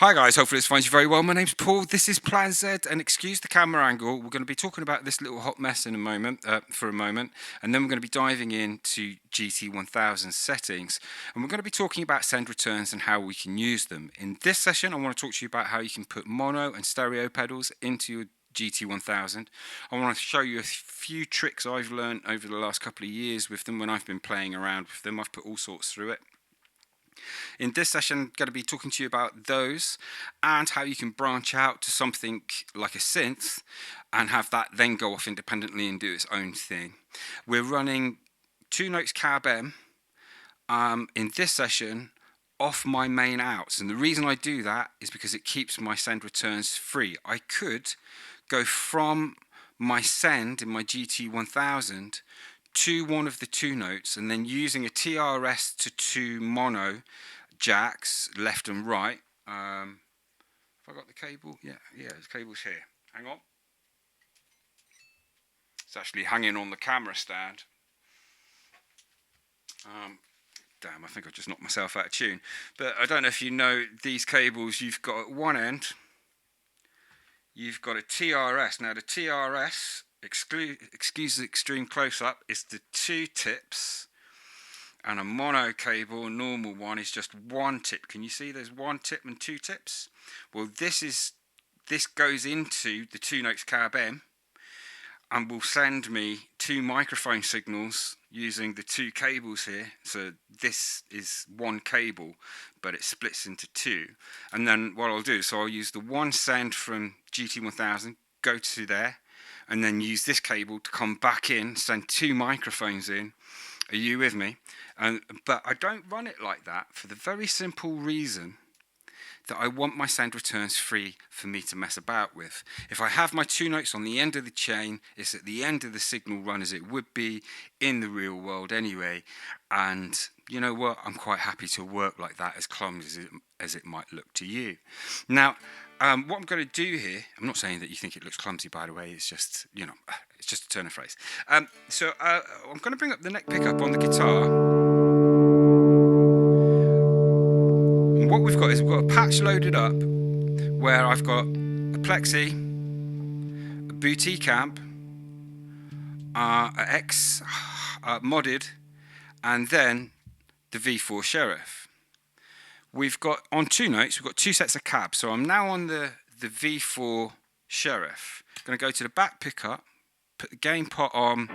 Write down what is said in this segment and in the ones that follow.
Hi guys, hopefully this finds you very well. My name's Paul, this is Plan Z, and excuse the camera angle, we're going to be talking about this little hot mess in a moment, for a moment, and then we're going to be diving into GT1000 settings, and we're going to be talking about send returns and how we can use them. In this session I want to talk to you about how you can put mono and stereo pedals into your GT1000. I want to show you a few tricks I've learned over the last couple of years with them when I've been playing around with them. I've put all sorts through it. In this session, I'm going to be talking to you about those and how you can branch out to something like a synth and have that then go off independently and do its own thing. We're running 2 notes cab M in this session off my main outs, and the reason I do that is because it keeps my send returns free. I could go from my send in my GT1000 to one of the 2 notes and then using a TRS to 2 mono jacks left and right. Have I got the cable? Yeah, the cable's here. Hang on. It's actually hanging on the camera stand. Damn, I think I just knocked myself out of tune. But I don't know if you know these cables. You've got at one end, you've got a TRS. Now the TRS, excuse the extreme close-up, is the 2 tips, and a mono cable, a normal one, is just 1 tip. Can you see there's 1 tip and 2 tips? Well, this goes into the 2 notes cab M and will send me 2 microphone signals using the 2 cables here. So this is 1 cable, but it splits into 2. And then what I'll do, so I'll use the 1 send from GT1000, go to there, and then use this cable to come back in, send 2 microphones in. Are you with me? But I don't run it like that for the very simple reason that I want my send returns free for me to mess about with. If I have my 2 notes on the end of the chain, it's at the end of the signal run as it would be in the real world anyway. And you know what? I'm quite happy to work like that, as clumsy as it might look to you. Now, what I'm going to do here, I'm not saying that you think it looks clumsy, by the way, it's just, you know, it's just a turn of phrase. I'm going to bring up the neck pickup on the guitar. And what we've got is we've got a patch loaded up where I've got a Plexi, a boutique amp, a X modded, and then the V4 Sheriff. We've got, on 2 notes, we've got 2 sets of cabs. So I'm now on the V4 Sheriff. I'm going to go to the back pickup, put the gain pot on.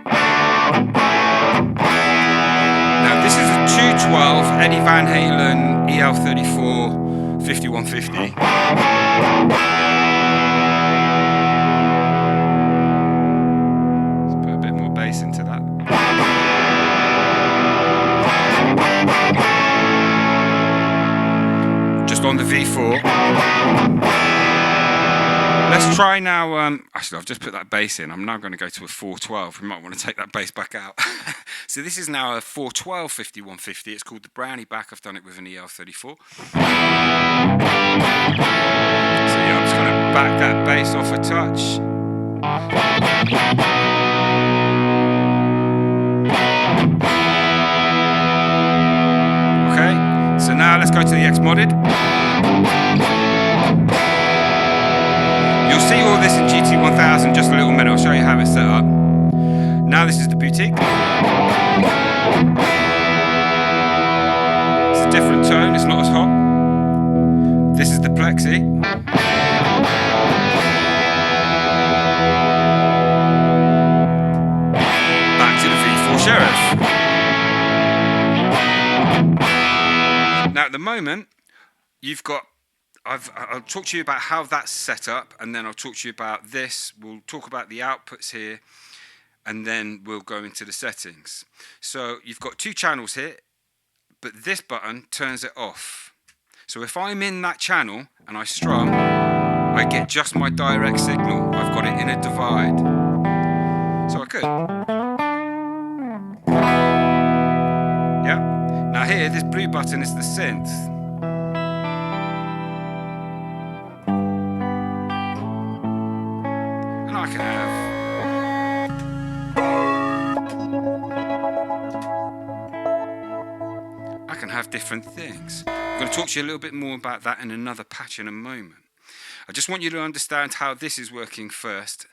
Now this is a 212 Eddie Van Halen EL34 5150. Let's put a bit more bass into that. On the V4. Let's try now, actually I've just put that bass in, I'm now going to go to a 412, we might want to take that bass back out. So this is now a 412 5150, it's called the Brownie back, I've done it with an EL34. So yeah, I'm just going to back that bass off a touch. So now let's go to the X modded. You'll see all this in GT1000 in just a little minute. I'll show you how it's set up. Now this is the boutique. It's a different tone, it's not as hot. This is the Plexi. Back to the V4 Sheriff. Now at the moment, you've got, I'll talk to you about how that's set up, and then I'll talk to you about this. We'll talk about the outputs here, and then we'll go into the settings. So you've got 2 channels here, but this button turns it off. So if I'm in that channel and I strum, I get just my direct signal. I've got it in a divide. So I could. Now here, this blue button is the synth. And I can have different things. I'm going to talk to you a little bit more about that in another patch in a moment. I just want you to understand how this is working first,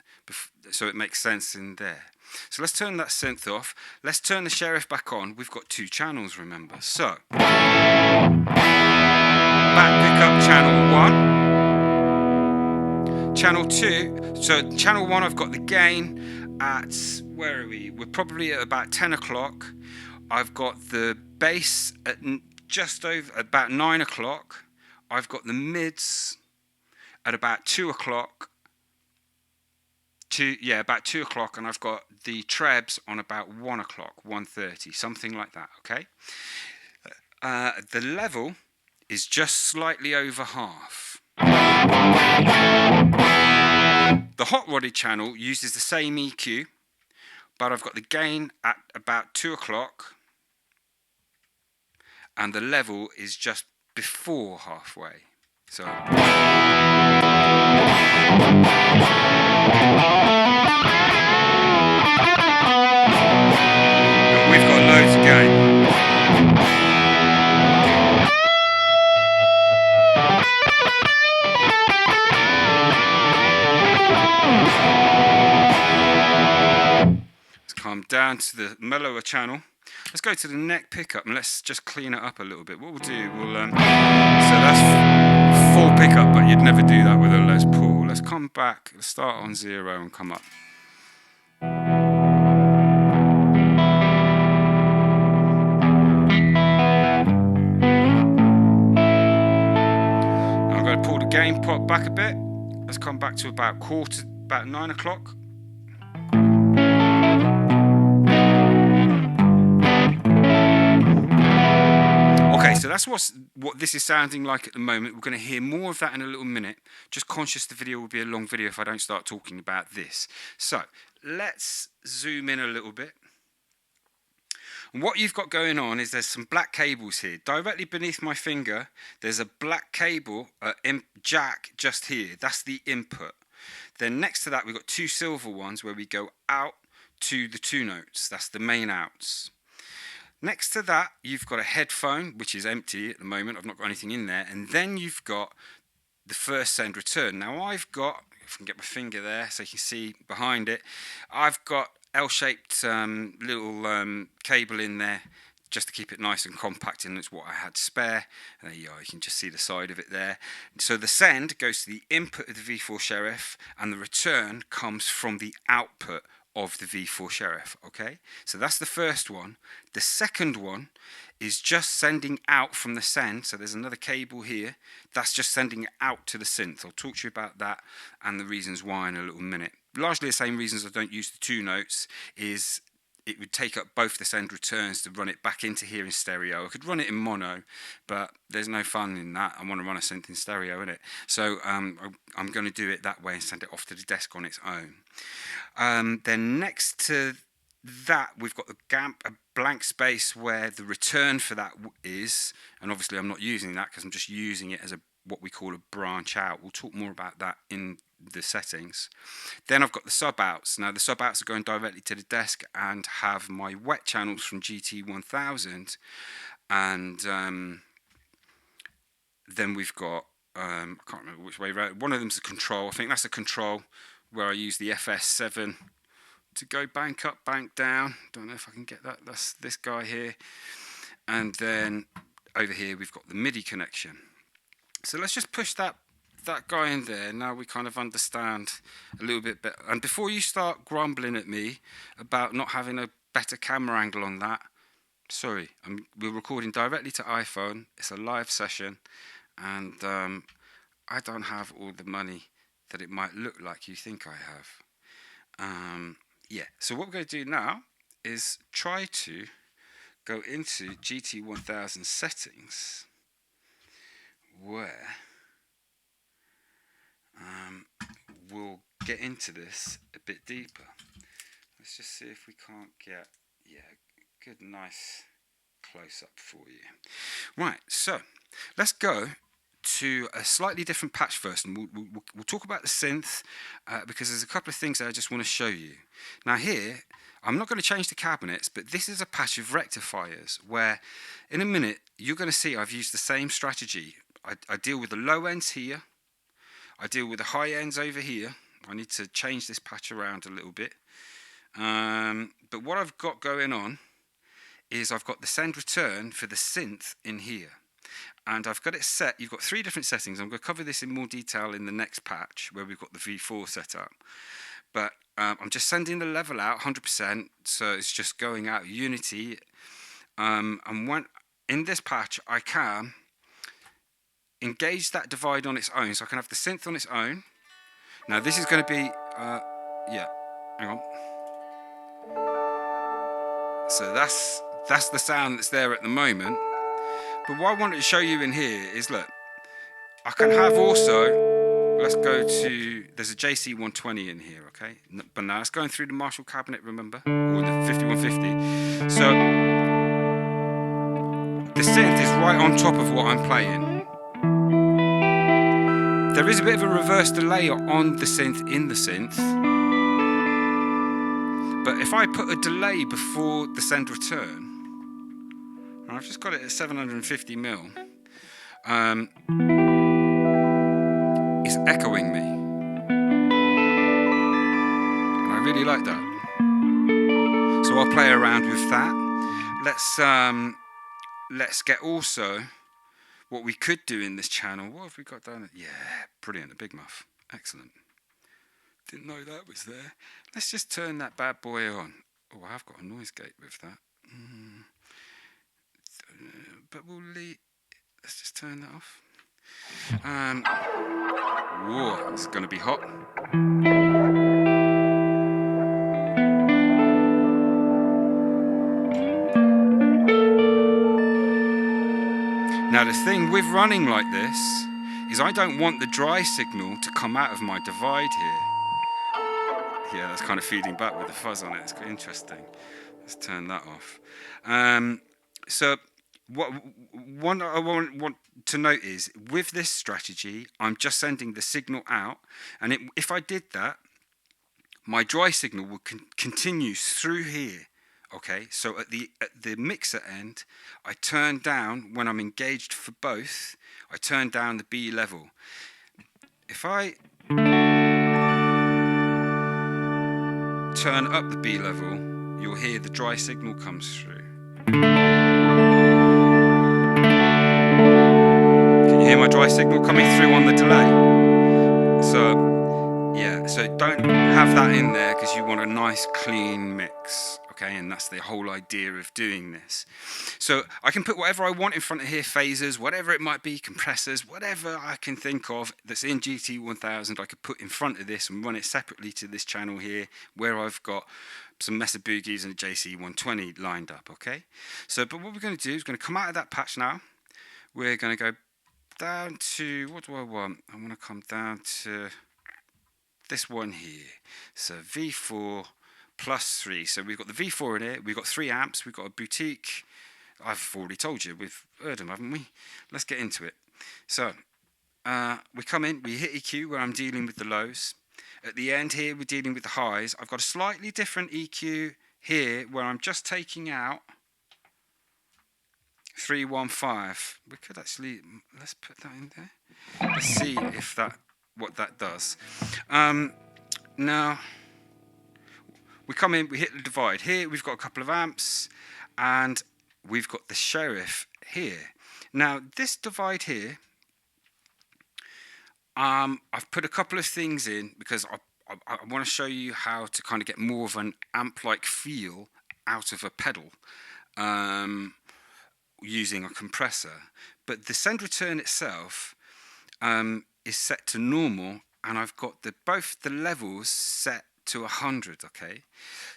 so it makes sense in there. So let's turn that synth off. Let's turn the Sheriff back on. We've got 2 channels, remember. So, back pickup channel 1. Channel 2. So channel 1, I've got the gain at, where are we? We're probably at about 10 o'clock. I've got the bass at just over, about 9 o'clock. I've got the mids at about 2 o'clock. About 2 o'clock, and I've got the trebs on about 1 o'clock, 1:30, something like that, okay? The level is just slightly over half. The hot rodded channel uses the same EQ, but I've got the gain at about 2 o'clock, and the level is just before halfway. So we've got loads of gain. Let's come down to the mellower channel. Let's go to the neck pickup and let's just clean it up a little bit. What we'll do, so that's full pickup, but you'd never do that with a Les Paul. Let's come back, let's start on 0 and come up. Now I'm going to pull the gain pot back a bit. Let's come back to about 9 o'clock. Okay, so that's what this is sounding like at the moment. We're going to hear more of that in a little minute. Just conscious the video will be a long video if I don't start talking about this. So let's zoom in a little bit. And what you've got going on is there's some black cables here. Directly beneath my finger, there's a black cable, jack just here. That's the input. Then next to that, we've got 2 silver ones where we go out to the 2 notes. That's the main outs. Next to that, you've got a headphone, which is empty at the moment. I've not got anything in there. And then you've got the first send return. Now I've got, if I can get my finger there so you can see behind it, I've got L-shaped little cable in there just to keep it nice and compact, and it's what I had spare. And there you are, you can just see the side of it there. So the send goes to the input of the V4 Sheriff, and the return comes from the output of the V4 Sheriff, okay? So that's the first one. The second one is just sending out from the send, so there's another cable here, that's just sending it out to the synth. I'll talk to you about that and the reasons why in a little minute. Largely the same reasons I don't use the 2 notes is it would take up both the send returns to run it back into here in stereo. I could run it in mono, but there's no fun in that. I want to run a synth in stereo, innit? So I'm going to do it that way and send it off to the desk on its own. Then next to that, we've got a blank space where the return for that is, and obviously I'm not using that because I'm just using it as what we call a branch out. We'll talk more about that in the settings. Then I've got the sub outs. Now the sub outs are going directly to the desk and have my wet channels from GT1000, and then we've got I can't remember which way around. One of them's a control. I think that's a control where I use the FS7 to go bank up, bank down. Don't know if I can get that. That's this guy here. And then over here we've got the MIDI connection. So let's just push that guy in there. Now we kind of understand a little bit better. And before you start grumbling at me about not having a better camera angle on that, sorry, we're recording directly to iPhone. It's a live session, and I don't have all the money that it might look like you think I have. Yeah, so what we're going to do now is try to go into GT1000 settings, where we'll get into this a bit deeper. Let's just see if we can't get, good, nice close-up for you. Right, so let's go to a slightly different patch first, and we'll talk about the synth because there's a couple of things that I just want to show you. Now here, I'm not going to change the cabinets, but this is a patch of rectifiers where in a minute you're going to see I've used the same strategy. I deal with the low ends here, I deal with the high ends over here. I need to change this patch around a little bit. But what I've got going on is I've got the send return for the synth in here. And I've got it set. You've got 3 different settings. I'm going to cover this in more detail in the next patch where we've got the V4 set up. But I'm just sending the level out 100%, so it's just going out unity. And when in this patch, I can engage that divide on its own, so I can have the synth on its own. Now this is going to be, yeah, hang on. So that's the sound that's there at the moment. But what I wanted to show you in here is, look, I can have also, let's go to, there's a JC120 in here, okay? But now it's going through the Marshall cabinet, remember? Or the 5150. So, the synth is right on top of what I'm playing. There is a bit of a reverse delay on the synth in the synth. But if I put a delay before the send return, and I've just got it at 750 mil, it's echoing me. And I really like that. So I'll play around with that. Let's get also what we could do in this channel. What have we got down? Yeah, brilliant, a big muff. Excellent. Didn't know that was there. Let's just turn that bad boy on. Oh, I have got a noise gate with that. But we'll leave. Let's just turn that off. Whoa, it's going to be hot. Now the thing with running like this is I don't want the dry signal to come out of my divide here. Yeah, that's kind of feeding back with the fuzz on it. It's quite interesting. Let's turn that off. So what I want to note is, with this strategy, I'm just sending the signal out, and if I did that, my dry signal would continue through here. Okay, so at the mixer end, I turn down, when I'm engaged for both, I turn down the B level. If I turn up the B level, you'll hear the dry signal comes through. Can you hear my dry signal coming through on the delay? So, yeah, so don't have that in there because you want a nice clean mix. Okay, and that's the whole idea of doing this. So I can put whatever I want in front of here, phasers, whatever it might be, compressors, whatever I can think of that's in GT1000, I could put in front of this and run it separately to this channel here, where I've got some Mesa Boogies and a JC120 lined up, okay? So, but what we're going to do is going to come out of that patch now. We're going to go down to, what do I want? I want to come down to this one here. So V4 plus 3. So we've got the V4 in here, we've got 3 amps, we've got a boutique. I've already told you, we've heard them, haven't we? Let's get into it. So we come in, we hit EQ where I'm dealing with the lows. At the end here, we're dealing with the highs. I've got a slightly different EQ here where I'm just taking out 315. We could actually, let's put that in there. Let's see if what that does. Now, we come in, we hit the divide. Here we've got a couple of amps, and we've got the sheriff here. Now, this divide here, I've put a couple of things in because I want to show you how to kind of get more of an amp-like feel out of a pedal using a compressor. But the send return itself is set to normal, and I've got both the levels set to 100, okay?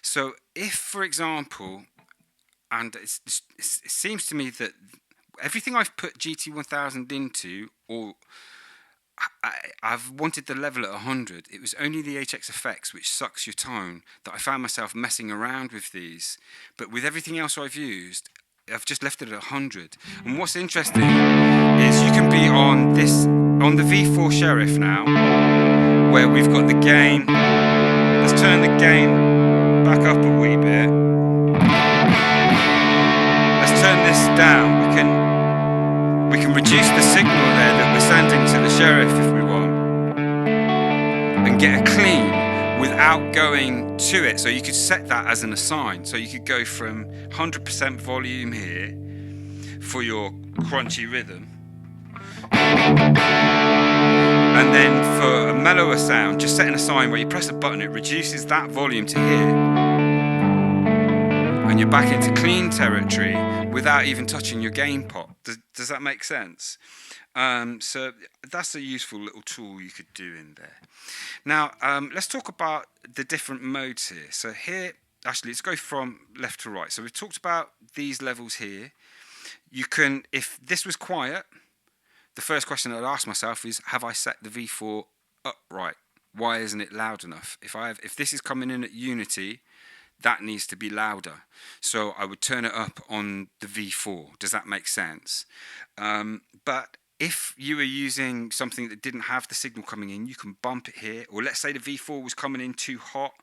So if, for example, and it seems to me that everything I've put GT1000 into, or I've wanted the level at 100, it was only the HXeffects, which sucks your tone, that I found myself messing around with these. But with everything else I've used, I've just left it at 100. And what's interesting is you can be on the V4 Sheriff now, where we've got the gain. Let's turn the gain back up a wee bit. Let's turn this down. We can reduce the signal there that we're sending to the sheriff if we want, and get a clean without going to it. So you could set that as an assign. So you could go from 100% volume here for your crunchy rhythm, and then for a mellower sound, just set an assign where you press a button, it reduces that volume to here, and you're back into clean territory without even touching your gain pot. Does that make sense? So that's a useful little tool you could do in there. Now, let's talk about the different modes here. So here, actually, let's go from left to right. So we've talked about these levels here. You can, if this was quiet, the first question I'd ask myself is, have I set the V4 up right? Why isn't it loud enough? If this is coming in at unity, that needs to be louder. So I would turn it up on the V4. Does that make sense? But if you were using something that didn't have the signal coming in, you can bump it here. Or let's say the V4 was coming in too hot.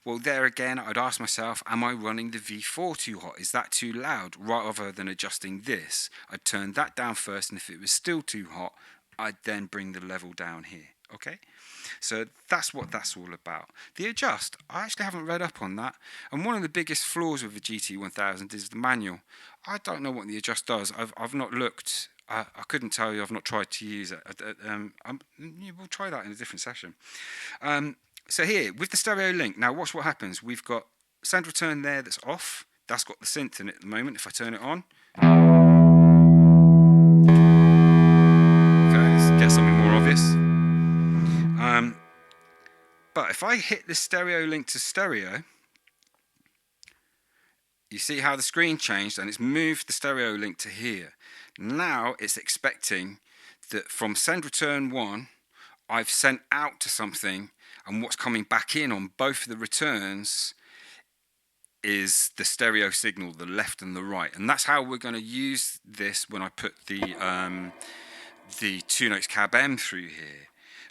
Well, there again, I'd ask myself, am I running the V4 too hot? Is that too loud? Rather than adjusting this, I'd turn that down first, and if it was still too hot, I'd then bring the level down here. Okay? So that's what that's all about. The adjust, I actually haven't read up on that. And one of the biggest flaws with the GT1000 is the manual. I don't know what the adjust does. I've not looked. I couldn't tell you. I've not tried to use it. We'll try that in a different session. So here, with the stereo link, now watch what happens. We've got send return there that's off. That's got the synth in it at the moment. If I turn it on. Okay, let's get something more obvious. But if I hit the stereo link to stereo, you see how the screen changed and it's moved the stereo link to here. Now it's expecting that from send return 1, I've sent out to something, and what's coming back in on both of the returns is the stereo signal, the left and the right. And that's how we're going to use this when I put the 2 notes cab M through here.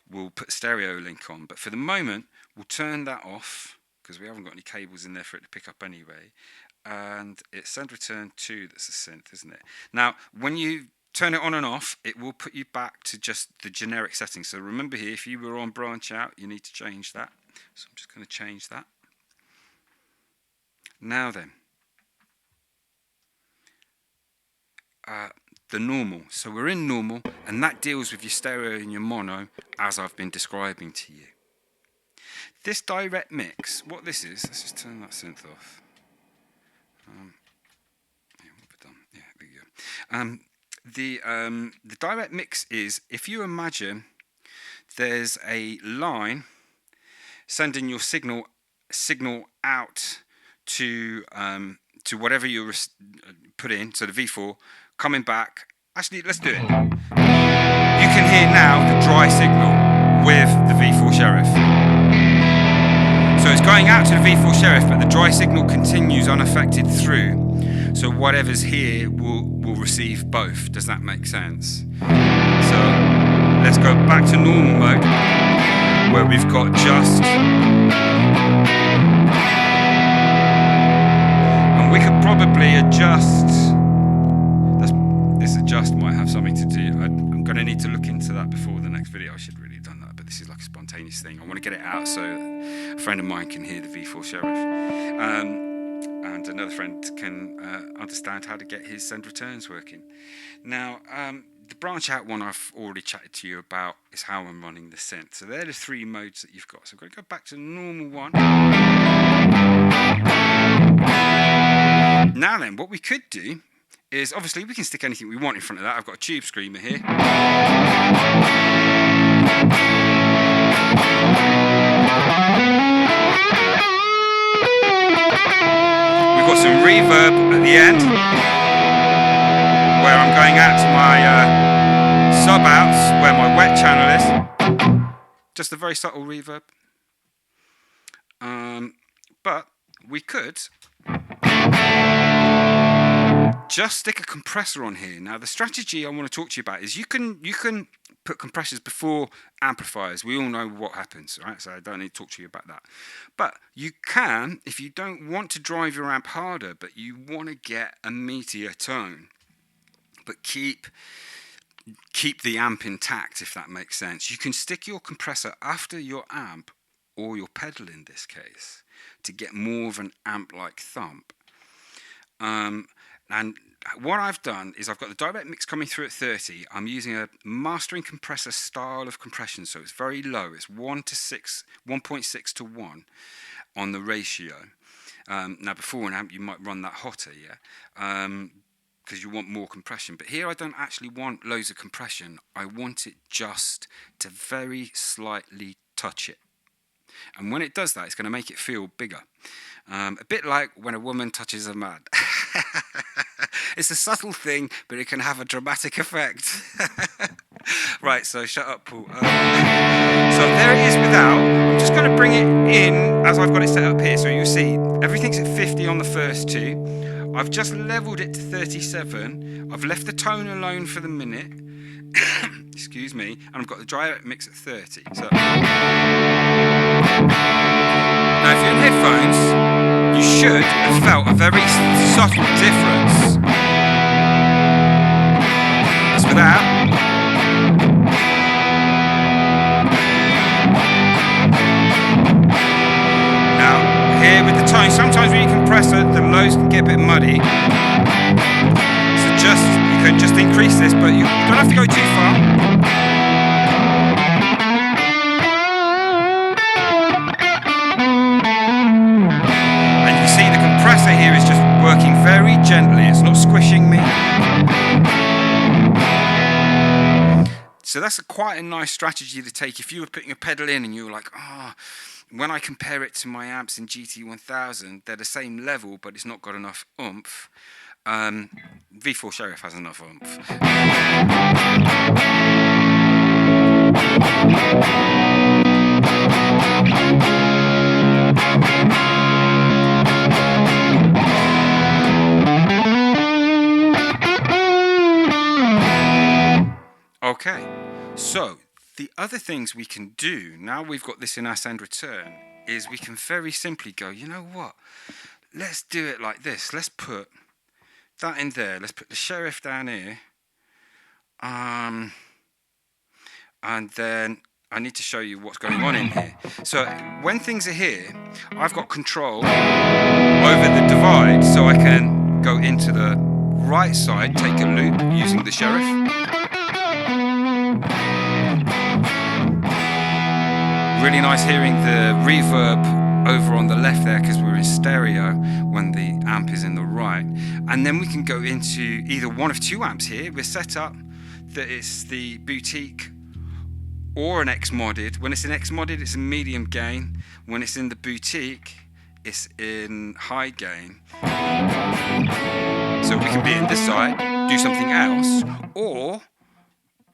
We'll put stereo link on, but for the moment we'll turn that off because we haven't got any cables in there for it to pick up anyway. And it's send return 2 that's a synth, isn't it? Now when you turn it on and off, it will put you back to just the generic settings. So remember here, if you were on branch out, you need to change that. So I'm just going to change that. Now then, the normal. So we're in normal, and that deals with your stereo and your mono, as I've been describing to you. This direct mix, what this is, let's just turn that synth off. Yeah, what have we done? Yeah, there you go. The direct mix is, if you imagine there's a line sending your signal out to whatever you put in, so the V4, coming back. Actually, let's do it. You can hear now the dry signal with the V4 Sheriff. So it's going out to the V4 Sheriff, but the dry signal continues unaffected through. So whatever's here will receive both. Does that make sense? So let's go back to normal mode, where we've got just. And we could probably adjust. This adjust might have something to do. I'm going to need to look into that before the next video. I should really have done that, but this is like a spontaneous thing. I want to get it out so a friend of mine can hear the V4 Sheriff, and another friend can understand how to get his send returns working. Now, the branch out one I've already chatted to you about is how I'm running the synth. So they're the 3 modes that you've got. So I'm going to go back to normal one. Now then, what we could do is, obviously we can stick anything we want in front of that. I've got a tube screamer here. We've got some reverb at the end, where I'm going out to my sub outs, where my wet channel is. Just a very subtle reverb. But we could just stick a compressor on here. Now the strategy I want to talk to you about is you can put compressors before amplifiers. We all know what happens, right? So I don't need to talk to you about that. But you can, if you don't want to drive your amp harder, but you want to get a meatier tone, but keep the amp intact, if that makes sense. You can stick your compressor after your amp, or your pedal in this case, to get more of an amp-like thump. And what I've done is I've got the direct mix coming through at 30. I'm using a mastering compressor style of compression, so it's very low. It's 1.6 to 1 on the ratio. Now, before an amp, you might run that hotter, yeah, because you want more compression. But here I don't actually want loads of compression. I want it just to very slightly touch it. And when it does that, it's going to make it feel bigger. A bit like when a woman touches a man. It's a subtle thing, but it can have a dramatic effect. Right, so shut up, Paul. So there it is without. I'm just going to bring it in as I've got it set up here. So you'll see everything's at 50 on the first two. I've just leveled it to 37. I've left the tone alone for the minute. Excuse me. And I've got the direct mix at 30. So now, if you're in headphones, you should have felt a very subtle difference. That's without. Now, here with the tone, sometimes when you compress it, the lows can get a bit muddy. So you can just increase this, but you don't have to go too far. The compressor here is just working very gently, it's not squishing me. So that's quite a nice strategy to take if you were putting a pedal in and you were like, when I compare it to my amps in GT1000, they're the same level, but it's not got enough oomph. V4 Sheriff has enough oomph. Okay, so the other things we can do, now we've got this in our send return, is we can very simply go, you know what, let's do it like this. Let's put that in there. Let's put the Sheriff down here. And then I need to show you what's going on in here. So when things are here, I've got control over the divide, so I can go into the right side, take a loop using the Sheriff. Really nice hearing the reverb over on the left there because we're in stereo when the amp is in the right. And then we can go into either one of two amps here. We're set up that it's the Boutique or an X-modded. When it's an X-modded, it's a medium gain. When it's in the Boutique, it's in high gain. So we can be in this side, do something else, or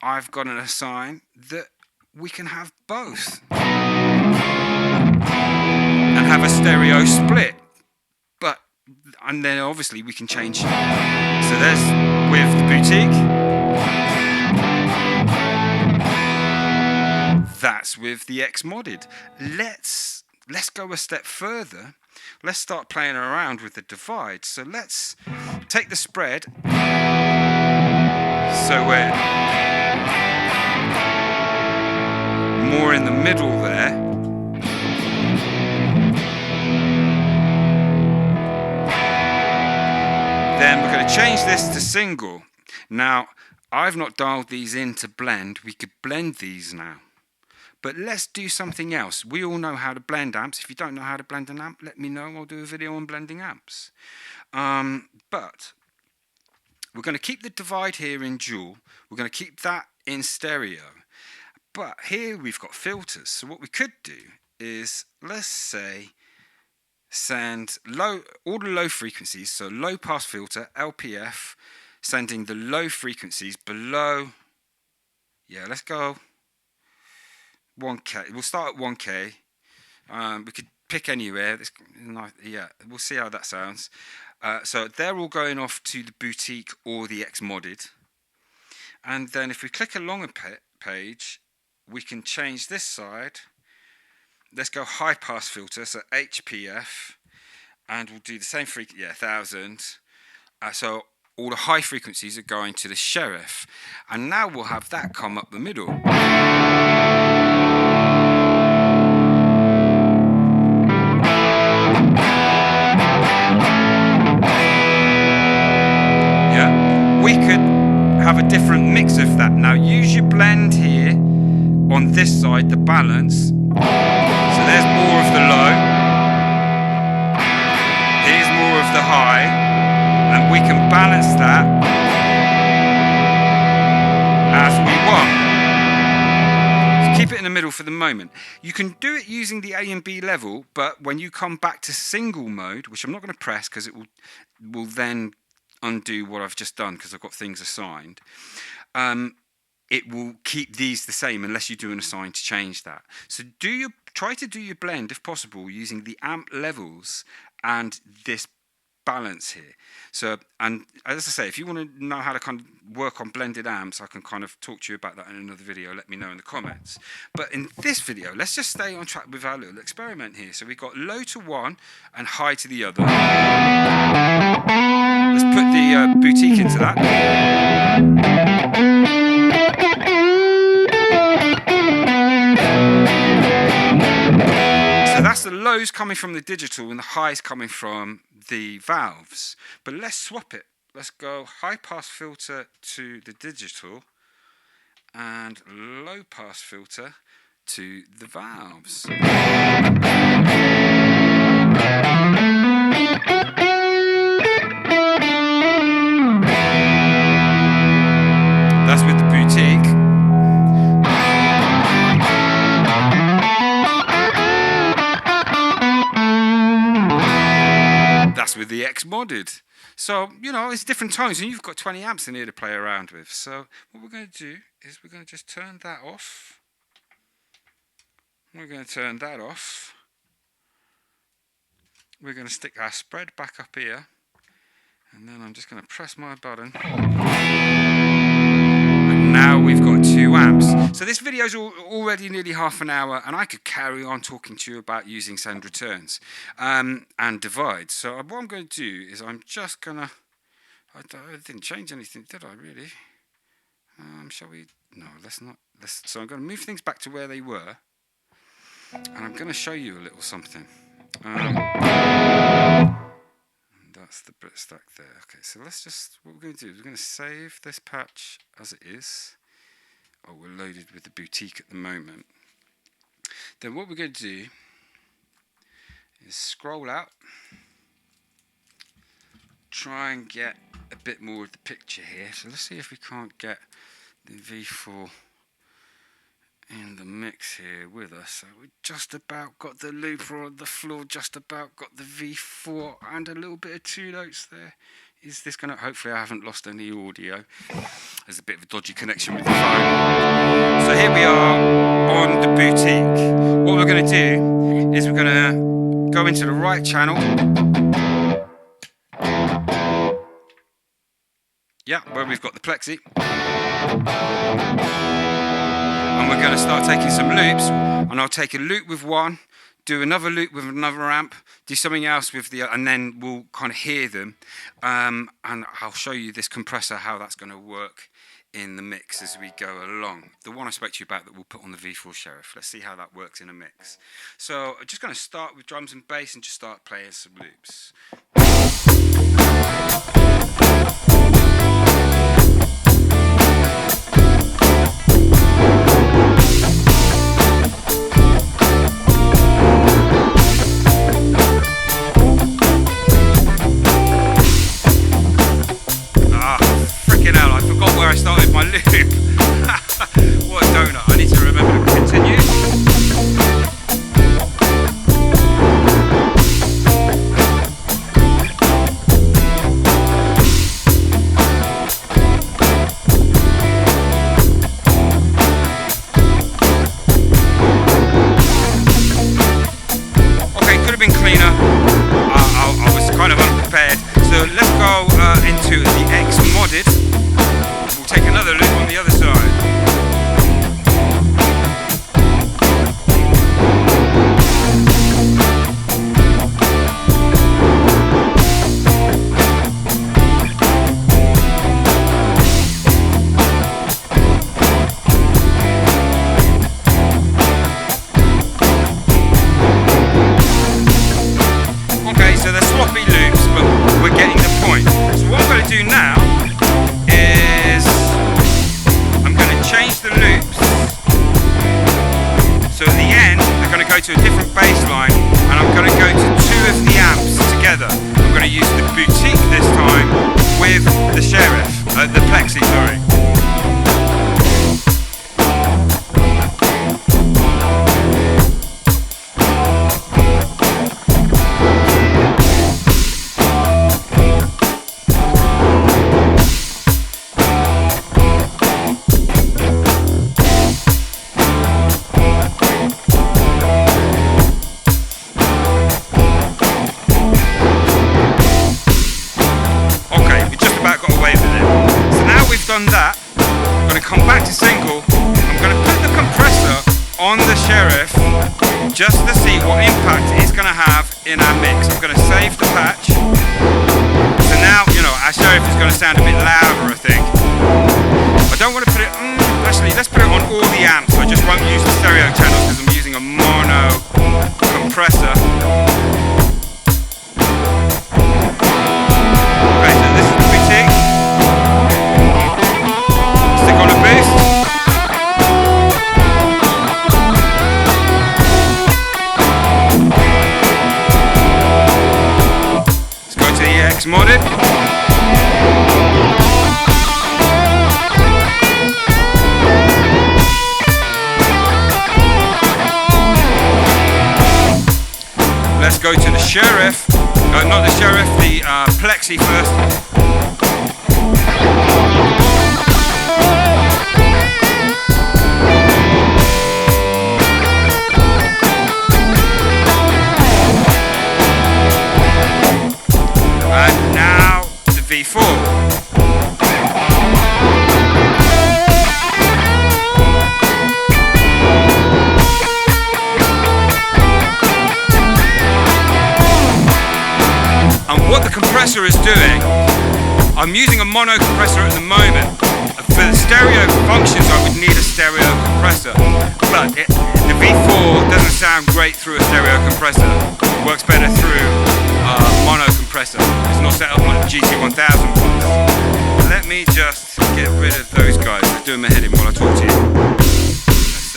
I've got an assign that we can have both and have a stereo split. And then obviously we can change. So there's with the Boutique. That's with the X-modded. Let's go a step further. Let's start playing around with the divide. So let's take the spread. So we're more in the middle there. Then we're going to change this to single. Now, I've not dialed these in to blend. We could blend these now. But let's do something else. We all know how to blend amps. If you don't know how to blend an amp, let me know. I'll do a video on blending amps. But we're going to keep the divide here in dual. We're going to keep that in stereo. But here we've got filters. So what we could do is, let's say, send all the low frequencies. So low pass filter, LPF, sending the low frequencies below. Yeah, let's go 1K. We'll start at 1K. We could pick anywhere. Yeah, we'll see how that sounds. So they're all going off to the Boutique or the X-modded. And then if we click along a page, we can change this side. Let's go high pass filter, so HPF, and we'll do the same frequency, 1000. So all the high frequencies are going to the Sheriff, and now we'll have that come up the middle. Yeah, we could have a different mix of that. Now use your blend here on this side, the balance. So there's more of the low, here's more of the high, and we can balance that as we want. So keep it in the middle for the moment. You can do it using the A and B level, but when you come back to single mode, which I'm not going to press because it will then undo what I've just done because I've got things assigned, it will keep these the same unless you do an assign to change that. So try to do your blend if possible using the amp levels and this balance here. So, and as I say, if you want to know how to kind of work on blended amps, I can kind of talk to you about that in another video. Let me know in the comments. But in this video, let's just stay on track with our little experiment here. So we've got low to one and high to the other. Let's put the boutique into that. So that's the lows coming from the digital and the highs coming from the valves. But let's swap it. Let's go high pass filter to the digital and low pass filter to the valves. That's with the boutique. That's with the X modded. So, you know, it's different tones, and you've got 20 amps in here to play around with. So what we're going to do is we're going to just turn that off. We're going to turn that off. We're going to stick our spread back up here, and then I'm just going to press my button. And now we've got 2 amps. So this video is already nearly half an hour, and I could carry on talking to you about using send returns and divides. So what I'm going to do is I'm just going to, I didn't change anything, did I really? Shall we? No, let's not. So I'm going to move things back to where they were, and I'm going to show you a little something. That's the Brit stack there. Okay, so let's just, what we're going to do is we're going to save this patch as it is. Oh, we're loaded with the boutique at the moment. Then what we're going to do is scroll out, try and get a bit more of the picture here. So let's see if we can't get the V4 in the mix here with us. So we just about got the looper on the floor, just about got the V4 and a little bit of 2 notes there. Is this going to, hopefully I haven't lost any audio. There's a bit of a dodgy connection with the phone. So here we are on the boutique. What we're going to do is we're going to go into the right channel. Yeah, where we've got the Plexi. And we're going to start taking some loops, and I'll take a loop with one, do another loop with another amp, do something else with the, and then we'll kind of hear them, and I'll show you this compressor, how that's going to work in the mix as we go along. The one I spoke to you about that we'll put on the V4 Sheriff. Let's see how that works in a mix. So I'm just going to start with drums and bass and just start playing some loops. Where I started my loop. What a donut. I need to remember to continue. go to a different bass line, and I'm going to go to two of the amps together. I'm going to use the Boutique this time with the the Plexi, sorry. Done that, I'm going to come back to single. I'm going to put the compressor on the Sheriff just to see what impact it's going to have in our mix. I'm going to save the patch. So now, you know, our Sheriff is going to sound a bit louder, I think. I don't want to put it, actually let's put it on all the amps. I just won't use the stereo channels because I'm using a mono compressor. Okay, so this is the Boutique. Modded. Let's go to the Sheriff. Not the Sheriff, the Plexi first. V4. And what the compressor is doing, I'm using a mono compressor at the moment. For the stereo functions I would need a stereo compressor, but the V4 doesn't sound great through a stereo compressor. It works better through mono compressor. It's not set up like the GT1000 ones. Let me just get rid of those guys. They're doing my head in while I talk to you. Let's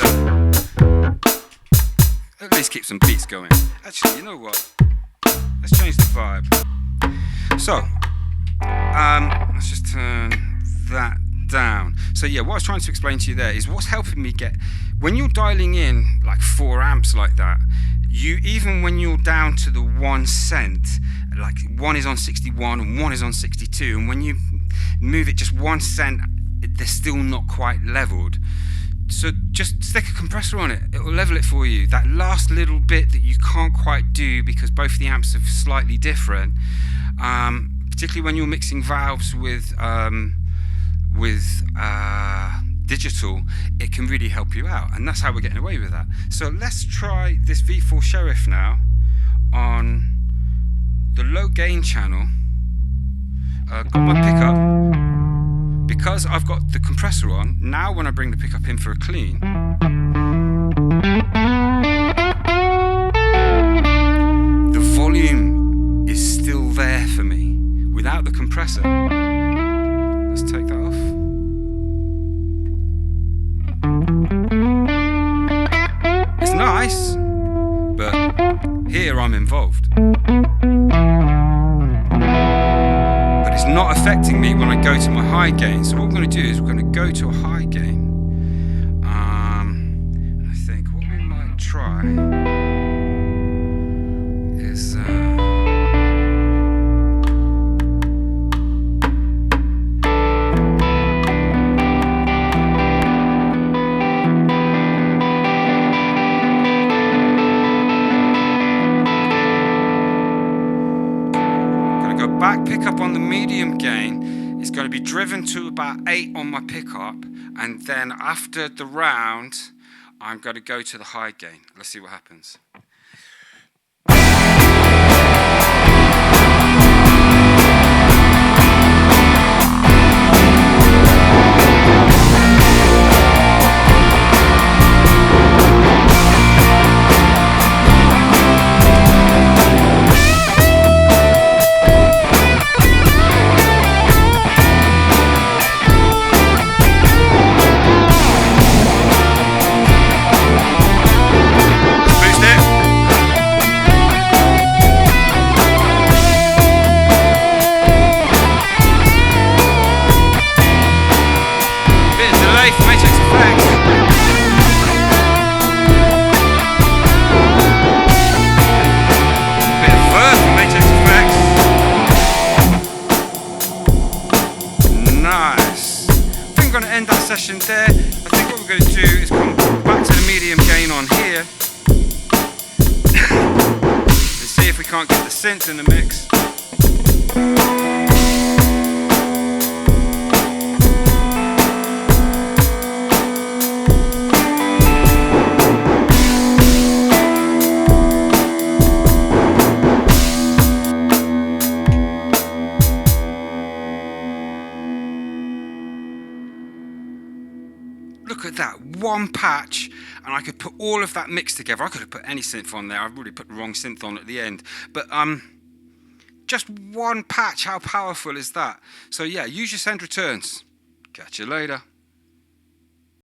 at least keep some beats going. Actually, you know what? Let's change the vibe. So, let's just turn that down. So yeah, what I was trying to explain to you there is what's helping me get, when you're dialing in like 4 amps like that, even when you're down to the 1 cent, like one is on 61 and one is on 62, and when you move it just 1 cent, they're still not quite leveled. So just stick a compressor on it, it will level it for you. That last little bit that you can't quite do because both the amps are slightly different, particularly when you're mixing valves with digital, it can really help you out, and that's how we're getting away with that. So let's try this V4 Sheriff now on the low gain channel. Got my pickup, because I've got the compressor on. Now when I bring the pickup in for a clean, the volume is still there for me without the compressor. Let's take that off. It's nice, but here I'm involved. But it's not affecting me when I go to my high gain. So what we're going to do is we're going to go to a high gain. I think what we might try is back pickup on the medium gain is going to be driven to about 8 on my pickup, and then after the round I'm going to go to the high gain. Let's see what happens. Boost it. session there. I think what we're going to do is come back to the medium gain on here and see if we can't get the synth in the mix. Look at that, one patch, and I could put all of that mix together. I could have put any synth on there. I've really put the wrong synth on at the end. But just one patch, how powerful is that? So yeah, use your send returns. Catch you later.